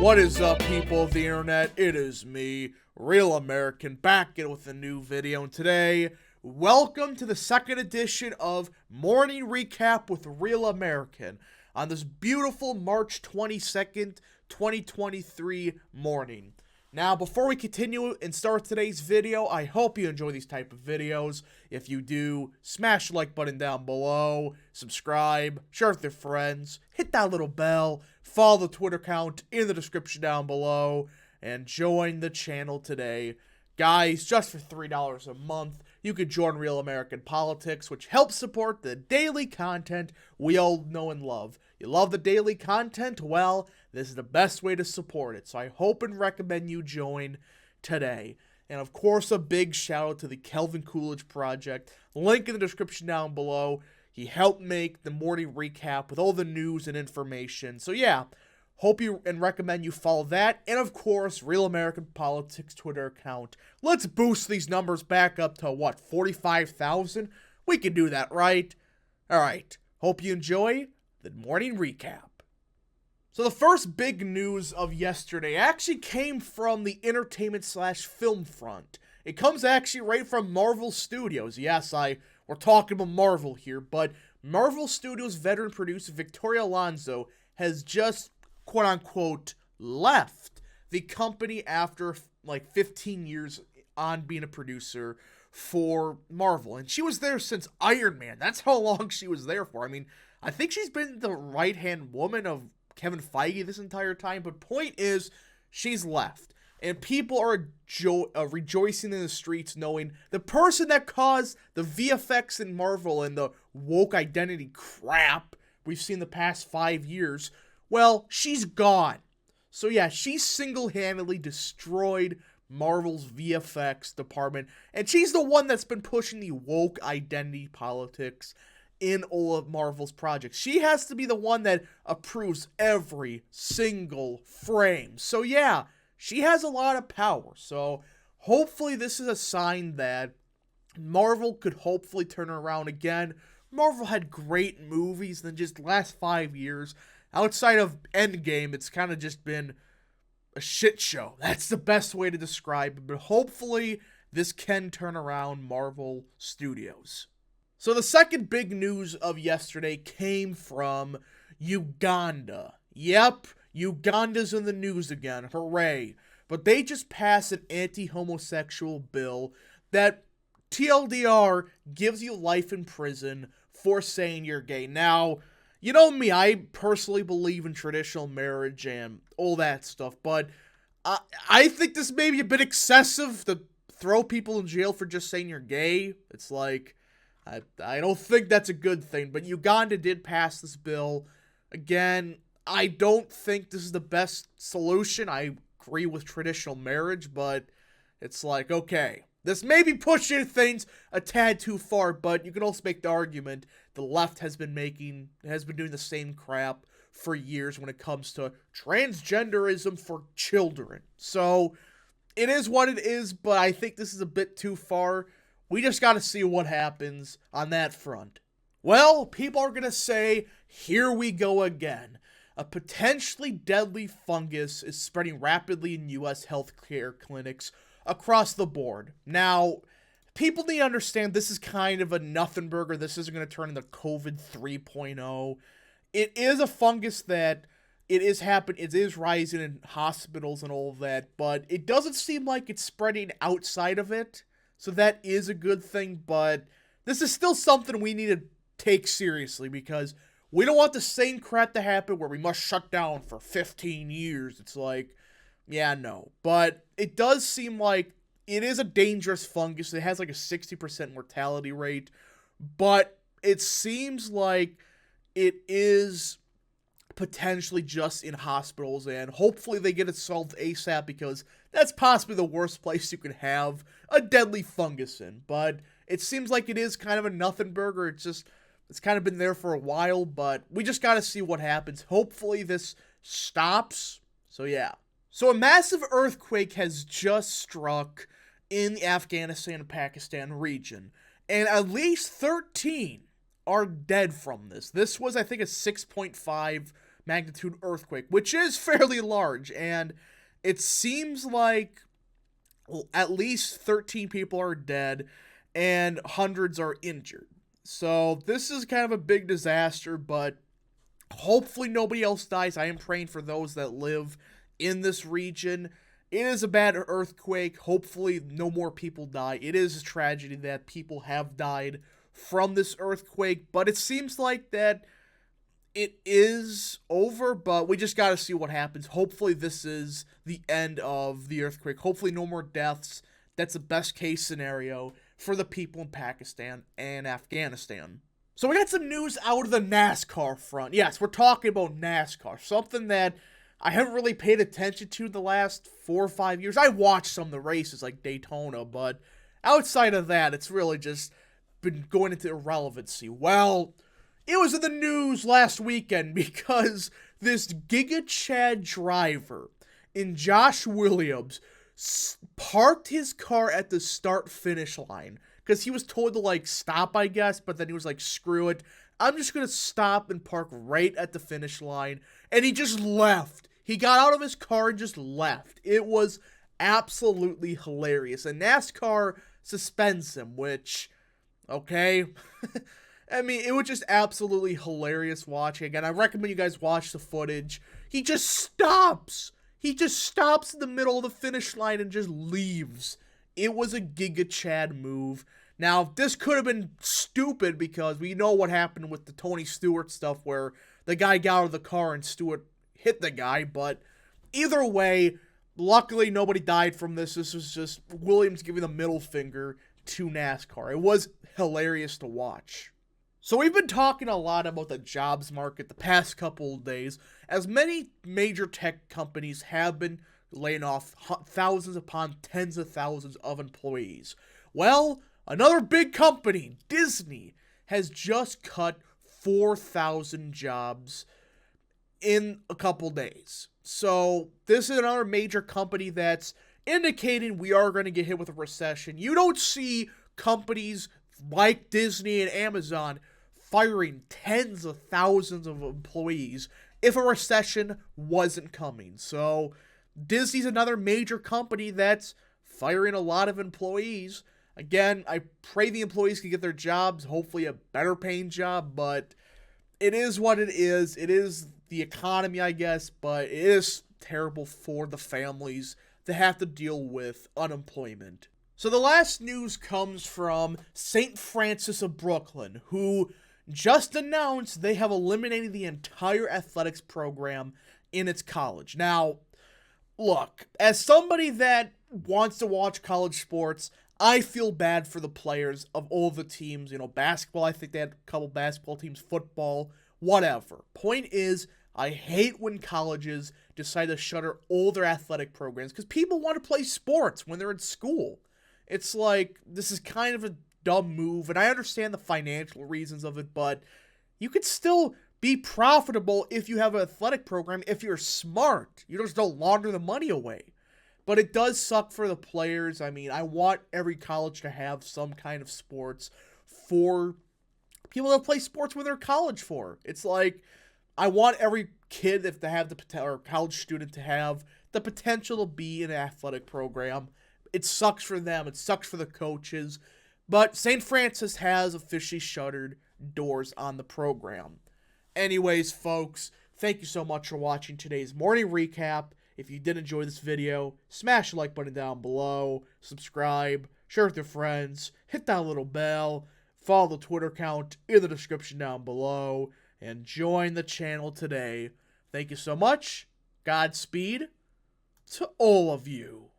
What is up, people of the internet? It is me, Real American, back in with a new video. And today, welcome to the second edition of Morning Recap with Real American on this beautiful March 22nd, 2023 morning. Now, before we continue and start today's video, I hope you enjoy these type of videos. If you do, smash the like button down below, subscribe, share with your friends, hit that little bell, follow the Twitter account in the description down below, and join the channel today. Guys, just for $3 a month, you could join Real American Politics, which helps support the daily content we all know and love. You love the daily content? Well, this is the best way to support it, so I hope and recommend you join today. And of course, a big shout out to the Kelvin Coolidge Project. Link in the description down below. He helped make the morning recap with all the news and information. So yeah, hope you and recommend you follow that. And of course, Real American Politics Twitter account. Let's boost these numbers back up to, what, 45,000? We can do that, right? Alright, hope you enjoy the morning recap. So the first big news of yesterday actually came from the entertainment/film front. It comes actually right from Marvel Studios. Yes, we're talking about Marvel here, but Marvel Studios veteran producer Victoria Alonso has just, quote-unquote, left the company after, like, 15 years on being a producer for Marvel. And she was there since Iron Man. That's how long she was there for. I mean, I think she's been the right-hand woman of Kevin Feige this entire time, but point is, she's left. And people are rejoicing in the streets knowing the person that caused the VFX in Marvel and the woke identity crap we've seen the past 5 years, well, she's gone. So yeah, she single-handedly destroyed Marvel's VFX department, and she's the one that's been pushing the woke identity politics in all of Marvel's projects. She has to be the one that approves every single frame. So yeah, she has a lot of power. So hopefully this is a sign that Marvel could hopefully turn around again. Marvel had great movies in just last 5 years. Outside of Endgame, it's kind of just been a shit show. That's the best way to describe it. But hopefully this can turn around Marvel Studios. So the second big news of yesterday came from Uganda. Yep, Uganda's in the news again, hooray. But they just passed an anti-homosexual bill that, TLDR, gives you life in prison for saying you're gay. Now, you know me, I personally believe in traditional marriage and all that stuff, but I think this may be a bit excessive to throw people in jail for just saying you're gay. It's like, I don't think that's a good thing, but Uganda did pass this bill. Again, I don't think this is the best solution. I agree with traditional marriage, but it's like, okay, this may be pushing things a tad too far, but you can also make the argument the left has been doing the same crap for years when it comes to transgenderism for children. So, it is what it is, but I think this is a bit too far. We just gotta see what happens on that front. Well, people are gonna say, here we go again. A potentially deadly fungus is spreading rapidly in U.S. healthcare clinics across the board. Now, people need to understand this is kind of a nothing burger. This isn't going to turn into COVID 3.0. It is a fungus that it is rising in hospitals and all of that, but it doesn't seem like it's spreading outside of it. So that is a good thing, but this is still something we need to take seriously because we don't want the same crap to happen where we must shut down for 15 years. It's like, yeah, no. But it does seem like it is a dangerous fungus. It has like a 60% mortality rate, but it seems like it is potentially just in hospitals, and hopefully they get it solved ASAP because that's possibly the worst place you can have a deadly fungus in. But it seems like it is kind of a nothing burger. It's kind of been there for a while, but we just got to see what happens. Hopefully this stops. So yeah. So a massive earthquake has just struck in the Afghanistan and Pakistan region, and at least 13 are dead from this. This was, I think, a 6.5 magnitude earthquake, which is fairly large, and it seems like at least 13 people are dead and hundreds are injured. So this is kind of a big disaster, but hopefully nobody else dies. I am praying for those that live in this region. It is a bad earthquake. Hopefully no more people die. It is a tragedy that people have died from this earthquake, but it seems like that it is over, but we just got to see what happens. Hopefully this is the end of the earthquake. Hopefully no more deaths. That's the best case scenario for the people in Pakistan and Afghanistan. So we got some news out of the NASCAR front. Yes, we're talking about NASCAR, something that I haven't really paid attention to the last 4 or 5 years. I watched some of the races like Daytona, but outside of that, it's really just been going into irrelevancy. Well, it was in the news last weekend because this Giga Chad driver in Josh Williams parked his car at the start-finish line because he was told to, like, stop, I guess, but then he was like, screw it. I'm just going to stop and park right at the finish line. And he just left. He got out of his car and just left. It was absolutely hilarious. And NASCAR suspends him, which, okay. I mean, it was just absolutely hilarious watching. Again, I recommend you guys watch the footage. He just stops. He just stops in the middle of the finish line and just leaves. It was a Giga Chad move. Now, this could have been stupid because we know what happened with the Tony Stewart stuff where the guy got out of the car and Stewart hit the guy. But either way, luckily nobody died from this. This was just Williams giving the middle finger to NASCAR. It was hilarious to watch. So we've been talking a lot about the jobs market the past couple of days, as many major tech companies have been laying off thousands upon tens of thousands of employees. Well, another big company, Disney, has just cut 4,000 jobs in a couple days. So this is another major company that's indicating we are going to get hit with a recession. You don't see companies like Disney and Amazon firing tens of thousands of employees if a recession wasn't coming. So Disney's another major company that's firing a lot of employees. Again, I pray the employees can get their jobs, hopefully a better paying job, but it is what it is. It is the economy, I guess, but it is terrible for the families to have to deal with unemployment. So the last news comes from St. Francis of Brooklyn, who just announced they have eliminated the entire athletics program in its college. Now, look, as somebody that wants to watch college sports, I feel bad for the players of all the teams. You know, basketball, I think they had a couple basketball teams, football, whatever. Point is, I hate when colleges decide to shutter all their athletic programs because people want to play sports when they're in school. It's like, this is kind of a dumb move, and I understand the financial reasons of it, but you could still be profitable if you have an athletic program if you're smart. You just don't launder the money away. But it does suck for the players. I mean, I want every college to have some kind of sports for people that play sports when they're college for. It's like, I want every kid if they have the or college student to have the potential to be in an athletic program. It sucks for them. It sucks for the coaches. But St. Francis has officially shuttered doors on the program. Anyways, folks, thank you so much for watching today's morning recap. If you did enjoy this video, smash the like button down below, subscribe, share with your friends, hit that little bell, follow the Twitter account in the description down below, and join the channel today. Thank you so much. Godspeed to all of you.